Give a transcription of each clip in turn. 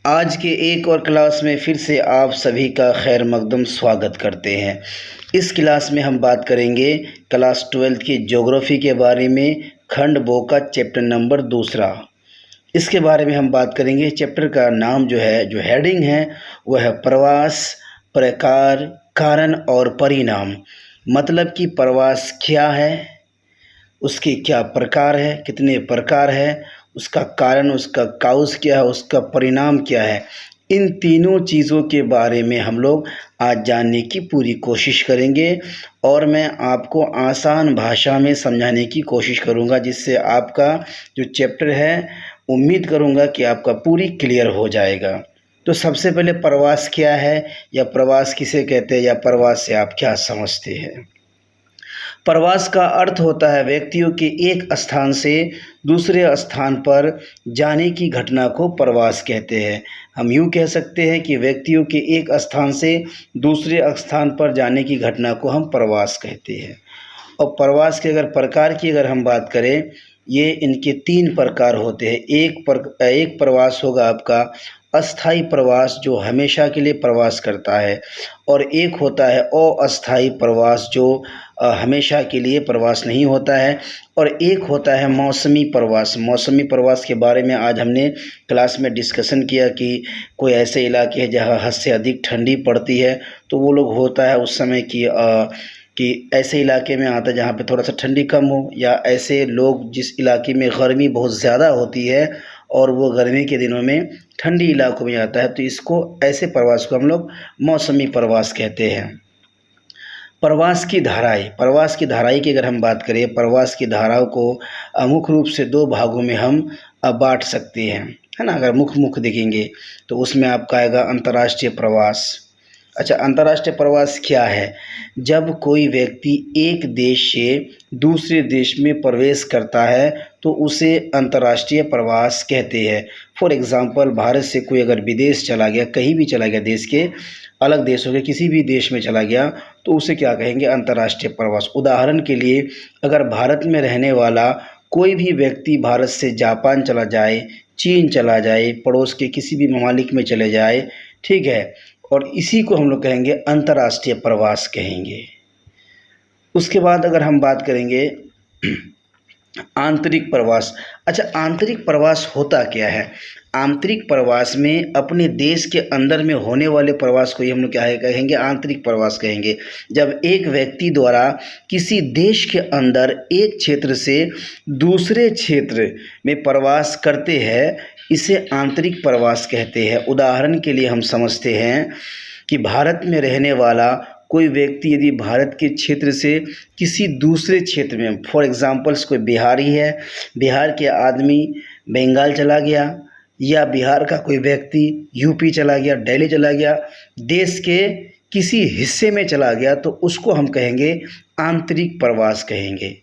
आज के एक और क्लास में फिर से आप सभी का खैर मकदम स्वागत करते हैं। इस क्लास में हम बात करेंगे क्लास 12 की ज्योग्राफी के बारे में, खंड बो का चैप्टर नंबर 2। इसके बारे में हम बात करेंगे। चैप्टर का नाम जो है, जो हेडिंग है, वह है प्रवास, प्रकार, कारण और परिणाम। मतलब कि प्रवास क्या है, उसके क्या प्रकार है, कितने प्रकार है, उसका कारण, उसका काउज क्या है, उसका परिणाम क्या है। इन तीनों चीज़ों के बारे में हम लोग आज जानने की पूरी कोशिश करेंगे और मैं आपको आसान भाषा में समझाने की कोशिश करूंगा, जिससे आपका जो चैप्टर है, उम्मीद करूंगा कि आपका पूरी क्लियर हो जाएगा। तो सबसे पहले प्रवास क्या है, या प्रवास किसे कहते हैं, या प्रवास से आप क्या समझते हैं। प्रवास का अर्थ होता है व्यक्तियों के एक स्थान से दूसरे स्थान पर जाने की घटना को प्रवास कहते हैं। हम यूँ कह सकते हैं कि व्यक्तियों के एक स्थान से दूसरे स्थान पर जाने की घटना को हम प्रवास कहते हैं। और प्रवास के अगर प्रकार की अगर हम बात करें, ये इनके 3 प्रकार होते हैं। एक प्रवास होगा आपका अस्थाई प्रवास, जो हमेशा के लिए प्रवास करता है, और एक होता है अस्थाई प्रवास, जो हमेशा के लिए प्रवास नहीं होता है, और एक होता है मौसमी प्रवास। मौसमी प्रवास के बारे में आज हमने क्लास में डिस्कशन किया कि कोई ऐसे इलाके हैं जहाँ हद से अधिक ठंडी पड़ती है, तो वो लोग होता है उस समय कि ऐसे इलाके में आता है जहाँ पे थोड़ा सा ठंडी कम हो, या ऐसे लोग जिस इलाके में गर्मी बहुत ज़्यादा होती है और वो गर्मी के दिनों में ठंडी इलाकों में आता है, तो इसको, ऐसे प्रवास को हम लोग मौसमी प्रवास कहते हैं। प्रवास की धाराएं की अगर हम बात करें, प्रवास की धाराओं को मुख्य रूप से 2 भागों में हम बांट सकते हैं, है ना। अगर मुख्य देखेंगे तो उसमें आपका आएगा अंतर्राष्ट्रीय प्रवास। अच्छा, अंतर्राष्ट्रीय प्रवास क्या है? जब कोई व्यक्ति एक देश से दूसरे देश में प्रवेश करता है तो उसे अंतर्राष्ट्रीय प्रवास कहते हैं। फॉर एग्ज़ाम्पल, भारत से कोई अगर विदेश चला गया, कहीं भी चला गया, देश के अलग देशों के किसी भी देश में चला गया, तो उसे क्या कहेंगे? अंतर्राष्ट्रीय प्रवास। उदाहरण के लिए, अगर भारत में रहने वाला कोई भी व्यक्ति भारत से जापान चला जाए, चीन चला जाए, पड़ोस के किसी भी ममालिक में चले जाए, ठीक है, और इसी को हम लोग कहेंगे अंतर्राष्ट्रीय प्रवास कहेंगे। उसके बाद अगर हम बात करेंगे आंतरिक प्रवास। अच्छा, आंतरिक प्रवास होता क्या है? आंतरिक प्रवास में अपने देश के अंदर में होने वाले प्रवास को ही हम लोग क्या कहेंगे? आंतरिक प्रवास कहेंगे। जब एक व्यक्ति द्वारा किसी देश के अंदर एक क्षेत्र से दूसरे क्षेत्र में प्रवास करते हैं, इसे आंतरिक प्रवास कहते हैं। उदाहरण के लिए हम समझते हैं कि भारत में रहने वाला कोई व्यक्ति यदि भारत के क्षेत्र से किसी दूसरे क्षेत्र में, फॉर एग्जांपल्स कोई बिहारी है, बिहार के आदमी बंगाल चला गया, या बिहार का कोई व्यक्ति यूपी चला गया, दिल्ली चला गया, देश के किसी हिस्से में चला गया, तो उसको हम कहेंगे आंतरिक प्रवास कहेंगे।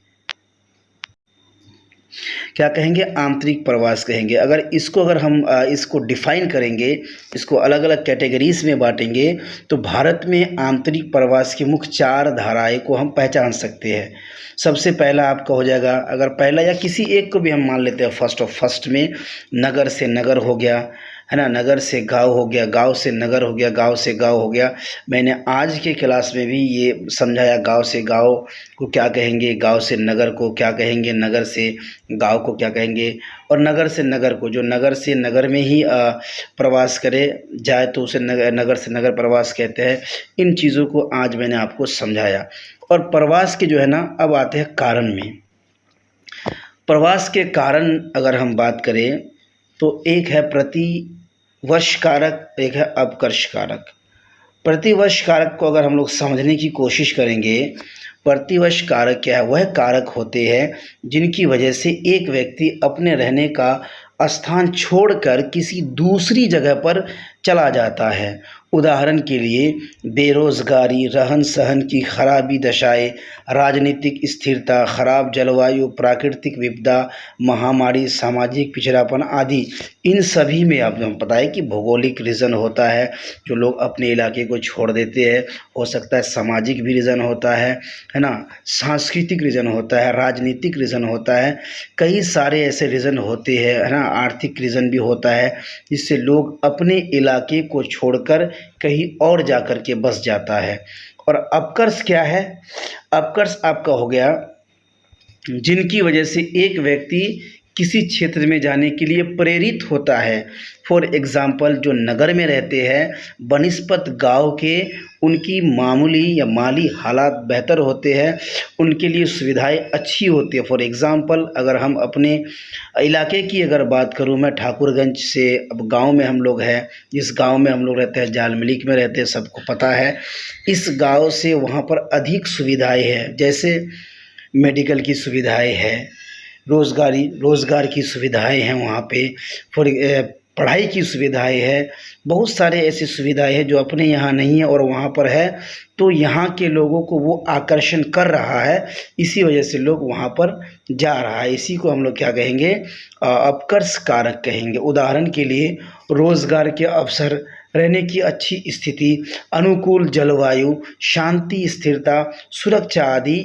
क्या कहेंगे? आंतरिक प्रवास कहेंगे। अगर हम इसको डिफाइन करेंगे, इसको अलग अलग कैटेगरीज में बांटेंगे, तो भारत में आंतरिक प्रवास की मुख्य 4 धाराएं को हम पहचान सकते हैं। सबसे पहला आपका हो जाएगा, अगर पहला या किसी एक को भी हम मान लेते हैं, फर्स्ट में नगर से नगर हो गया, है ना, नगर से गांव हो गया, गांव से नगर हो गया, गांव से गांव हो गया। मैंने आज के क्लास में भी ये समझाया, गांव से गांव को क्या कहेंगे, गांव से नगर को क्या कहेंगे, नगर से गांव को क्या कहेंगे, और नगर से नगर को, जो नगर से नगर में ही प्रवास करे जाए तो उसे नगर से नगर प्रवास कहते हैं। इन चीज़ों को आज मैंने आपको समझाया। और प्रवास के जो है ना, अब आते हैं कारण में। प्रवास के कारण अगर हम बात करें तो एक है प्रतिवर्ष कारक, एक है अपकर्ष कारक। प्रतिवर्ष कारक को अगर हम लोग समझने की कोशिश करेंगे, प्रतिवर्ष कारक क्या है? वह कारक होते हैं जिनकी वजह से एक व्यक्ति अपने रहने का स्थान छोड़कर किसी दूसरी जगह पर चला जाता है। उदाहरण के लिए, बेरोजगारी, रहन सहन की खराबी दशाएं, राजनीतिक स्थिरता, खराब जलवायु, प्राकृतिक विपदा, महामारी, सामाजिक पिछड़ापन आदि। इन सभी में आपको पता है कि भौगोलिक रीज़न होता है, जो लोग अपने इलाके को छोड़ देते हैं। हो सकता है सामाजिक भी रीज़न होता है ना, सांस्कृतिक रीज़न होता है, राजनीतिक रीज़न होता है, कई सारे ऐसे रीज़न होते हैं, है ना। आर्थिक रीज़न भी होता है जिससे लोग अपने इलाके को छोड़कर कहीं और जाकर के बस जाता है। और अपकर्ष क्या है? अपकर्ष आपका हो गया जिनकी वजह से एक व्यक्ति किसी क्षेत्र में जाने के लिए प्रेरित होता है। फॉर एग्ज़ाम्पल जो नगर में रहते हैं बनिस्पत गांव के, उनकी मामूली या माली हालात बेहतर होते हैं, उनके लिए सुविधाएं अच्छी होती है। फॉर एग्ज़ाम्पल अगर हम अपने इलाके की अगर बात करूं, मैं ठाकुरगंज से, अब गांव में हम लोग हैं, जिस गांव में हम लोग रहते हैं जाल मिलिक में रहते हैं, सबको पता है। इस गांव से वहां पर अधिक सुविधाएँ हैं, जैसे मेडिकल की सुविधाएँ हैं, रोज़गार की सुविधाएं हैं वहाँ पे, फॉर पढ़ाई की सुविधाएं हैं, बहुत सारे ऐसी सुविधाएं हैं जो अपने यहाँ नहीं है और वहाँ पर है। तो यहाँ के लोगों को वो आकर्षण कर रहा है, इसी वजह से लोग वहाँ पर जा रहा है। इसी को हम लोग क्या कहेंगे? अपकर्ष कारक कहेंगे। उदाहरण के लिए रोज़गार के अवसर, रहने की अच्छी स्थिति, अनुकूल जलवायु, शांति, स्थिरता, सुरक्षा आदि,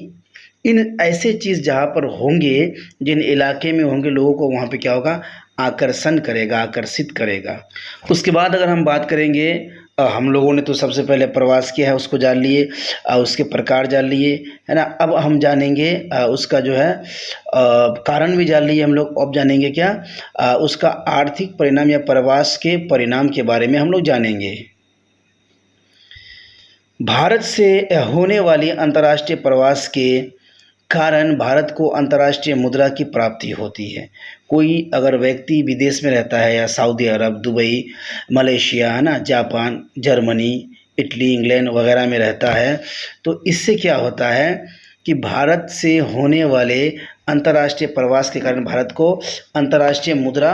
इन ऐसे चीज़ जहाँ पर होंगे, जिन इलाके में होंगे, लोगों को वहाँ पे क्या होगा? आकर्षण करेगा, आकर्षित करेगा। उसके बाद अगर हम बात करेंगे, हम लोगों ने तो सबसे पहले प्रवास किया है उसको जान लिए, उसके प्रकार जान लिए, है ना। अब हम जानेंगे उसका जो है कारण भी जान लिए हम लोग। अब जानेंगे क्या? उसका आर्थिक परिणाम या प्रवास के परिणाम के बारे में हम लोग जानेंगे। भारत से होने वाली अंतर्राष्ट्रीय प्रवास के कारण भारत को अंतर्राष्ट्रीय मुद्रा की प्राप्ति होती है। कोई अगर व्यक्ति विदेश में रहता है या सऊदी अरब, दुबई, मलेशिया, है ना, जापान, जर्मनी, इटली, इंग्लैंड वगैरह में रहता है, तो इससे क्या होता है कि भारत से होने वाले अंतर्राष्ट्रीय प्रवास के कारण भारत को अंतर्राष्ट्रीय मुद्रा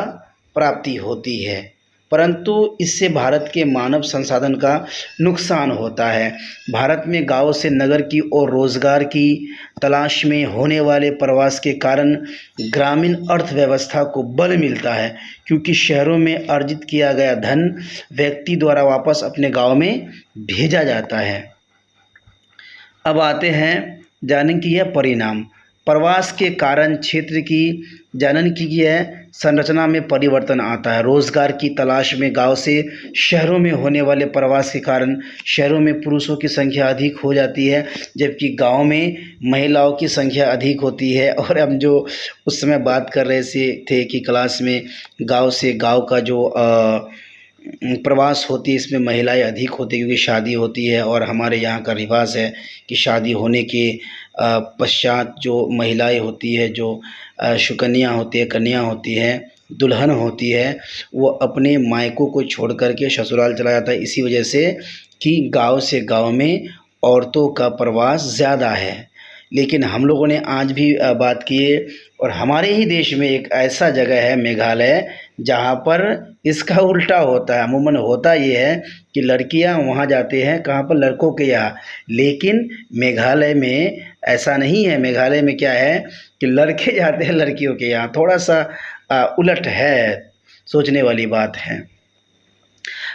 प्राप्ति होती है। परंतु इससे भारत के मानव संसाधन का नुकसान होता है। भारत में गांव से नगर की और रोजगार की तलाश में होने वाले प्रवास के कारण ग्रामीण अर्थव्यवस्था को बल मिलता है, क्योंकि शहरों में अर्जित किया गया धन व्यक्ति द्वारा वापस अपने गांव में भेजा जाता है। अब आते हैं जानेंगे कि यह परिणाम। प्रवास के कारण क्षेत्र की जनसांख्यिकीय संरचना में परिवर्तन आता है। रोजगार की तलाश में गांव से शहरों में होने वाले प्रवास के कारण शहरों में पुरुषों की संख्या अधिक हो जाती है, जबकि गांव में महिलाओं की संख्या अधिक होती है। और हम जो उस समय बात कर रहे थे कि क्लास में गांव से गांव का जो प्रवास होती है, इसमें महिलाएं अधिक होती है क्योंकि शादी होती है, और हमारे यहाँ का रिवाज है कि शादी होने के पश्चात जो महिलाएं होती है, जो सुकन्या होती है, कन्या होती है, दुल्हन होती है, वो अपने मायकों को छोड़ करके ससुराल चला जाता है। इसी वजह से कि गांव से गांव में औरतों का प्रवास ज़्यादा है। लेकिन हम लोगों ने आज भी बात की है, और हमारे ही देश में एक ऐसा जगह है मेघालय, जहाँ पर इसका उल्टा होता है। अमूमन होता ये है कि लड़कियां वहाँ जाते हैं, कहाँ पर? लड़कों के यहाँ। लेकिन मेघालय में ऐसा नहीं है। मेघालय में क्या है कि लड़के जाते हैं लड़कियों के यहाँ। थोड़ा सा उलट है, सोचने वाली बात है।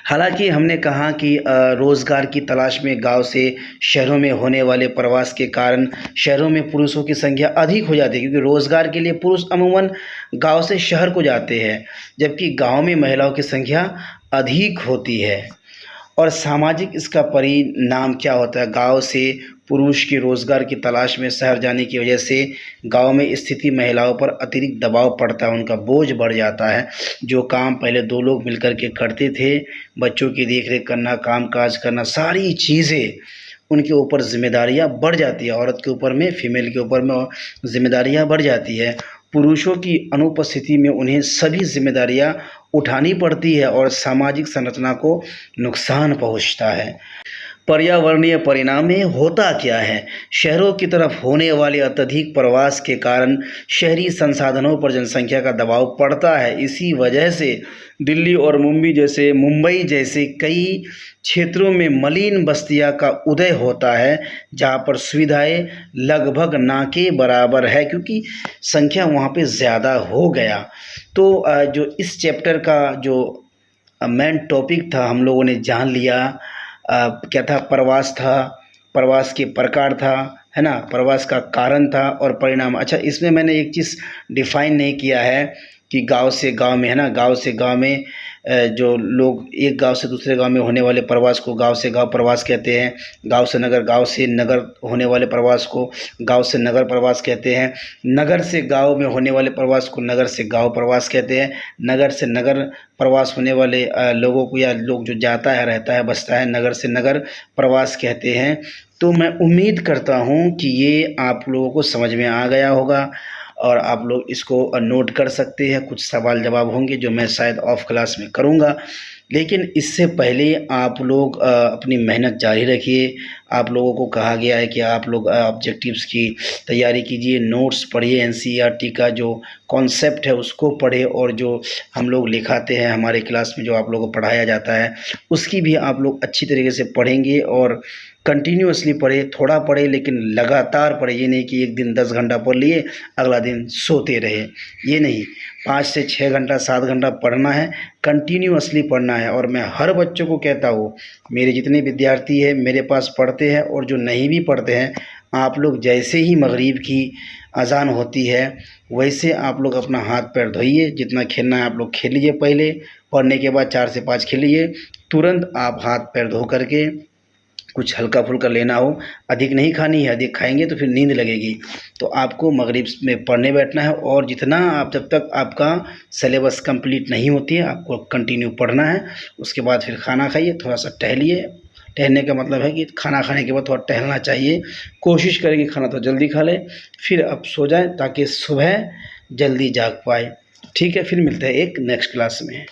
हालांकि हमने कहा कि रोज़गार की तलाश में गांव से शहरों में होने वाले प्रवास के कारण शहरों में पुरुषों की संख्या अधिक हो जाती है, क्योंकि रोज़गार के लिए पुरुष अमूमन गांव से शहर को जाते हैं, जबकि गांव में महिलाओं की संख्या अधिक होती है। और सामाजिक इसका परिणाम क्या होता है? गांव से पुरुष की रोज़गार की तलाश में शहर जाने की वजह से गांव में स्थिति महिलाओं पर अतिरिक्त दबाव पड़ता है, उनका बोझ बढ़ जाता है। जो काम पहले 2 लोग मिलकर के करते थे, बच्चों की देखरेख करना, काम काज करना, सारी चीज़ें उनके ऊपर जिम्मेदारियां बढ़ जाती है। औरत के ऊपर में, फीमेल के ऊपर में जिम्मेदारियां बढ़ जाती है। पुरुषों की अनुपस्थिति में उन्हें सभी जिम्मेदारियां उठानी पड़ती है और सामाजिक संरचना को नुकसान पहुंचता है। पर्यावरणीय परिणाम में होता क्या है? शहरों की तरफ होने वाले अत्यधिक प्रवास के कारण शहरी संसाधनों पर जनसंख्या का दबाव पड़ता है। इसी वजह से दिल्ली और मुंबई जैसे कई क्षेत्रों में मलिन बस्तियां का उदय होता है, जहां पर सुविधाएं लगभग ना के बराबर है, क्योंकि संख्या वहां पे ज़्यादा हो गया। तो जो इस चैप्टर का जो मेन टॉपिक था हम लोगों ने जान लिया। क्या था? प्रवास था, प्रवास के प्रकार था, है ना, प्रवास का कारण था और परिणाम। अच्छा, इसमें मैंने एक चीज़ डिफाइन नहीं किया है कि गांव से गांव में, है ना, गांव से गांव में जो लोग एक गांव से दूसरे गांव में होने वाले प्रवास को गांव से गांव प्रवास कहते हैं। गांव से नगर होने वाले प्रवास को गांव से नगर प्रवास कहते हैं। नगर से गांव में होने वाले प्रवास को नगर से गांव प्रवास कहते हैं। नगर से नगर प्रवास होने वाले लोगों को, या लोग जो जाता है, रहता है, बसता है, नगर से नगर प्रवास कहते हैं। तो मैं उम्मीद करता हूँ कि ये आप लोगों को समझ में आ गया होगा और आप लोग इसको नोट कर सकते हैं। कुछ सवाल जवाब होंगे जो मैं शायद ऑफ क्लास में करूँगा, लेकिन इससे पहले आप लोग अपनी मेहनत जारी रखिए। आप लोगों को कहा गया है कि आप लोग ऑब्जेक्टिव्स की तैयारी कीजिए, नोट्स पढ़िए, एनसीईआरटी का जो कॉन्सेप्ट है उसको पढ़े, और जो हम लोग लिखाते हैं हमारे क्लास में, जो आप लोगों को पढ़ाया जाता है, उसकी भी आप लोग अच्छी तरीके से पढ़ेंगे और कंटिन्यूअसली पढ़े। थोड़ा पढ़े लेकिन लगातार पढ़े। ये नहीं कि एक दिन 10 घंटा पढ़ लिए, अगला दिन सोते रहे, ये नहीं। 5 से 6 घंटा 7 घंटा पढ़ना है, कंटिन्यूअसली पढ़ना है। और मैं हर बच्चों को कहता हूँ, मेरे जितने विद्यार्थी हैं मेरे पास पढ़ते हैं और जो नहीं भी पढ़ते हैं, आप लोग जैसे ही मगरिब की अजान होती है वैसे आप लोग अपना हाथ पैर धोइए, जितना खेलना है आप लोग खेल लीजिए। पहले पढ़ने के बाद 4 से 5 खेलिए, तुरंत आप हाथ पैर धो करके कुछ हल्का फुल्का लेना हो, अधिक नहीं खानी है, अधिक खाएंगे तो फिर नींद लगेगी। तो आपको मगरिब में पढ़ने बैठना है, और जितना आप, जब तक आपका सिलेबस कंप्लीट नहीं होती है, आपको कंटिन्यू पढ़ना है। उसके बाद फिर खाना खाइए, थोड़ा सा टहलिए। टहलने का मतलब है कि खाना खाने के बाद थोड़ा टहलना चाहिए। कोशिश करें कि खाना तो जल्दी खा लें, फिर अब सो जाएं ताकि सुबह जल्दी जाग पाए। ठीक है, फिर मिलते हैं एक नेक्स्ट क्लास में।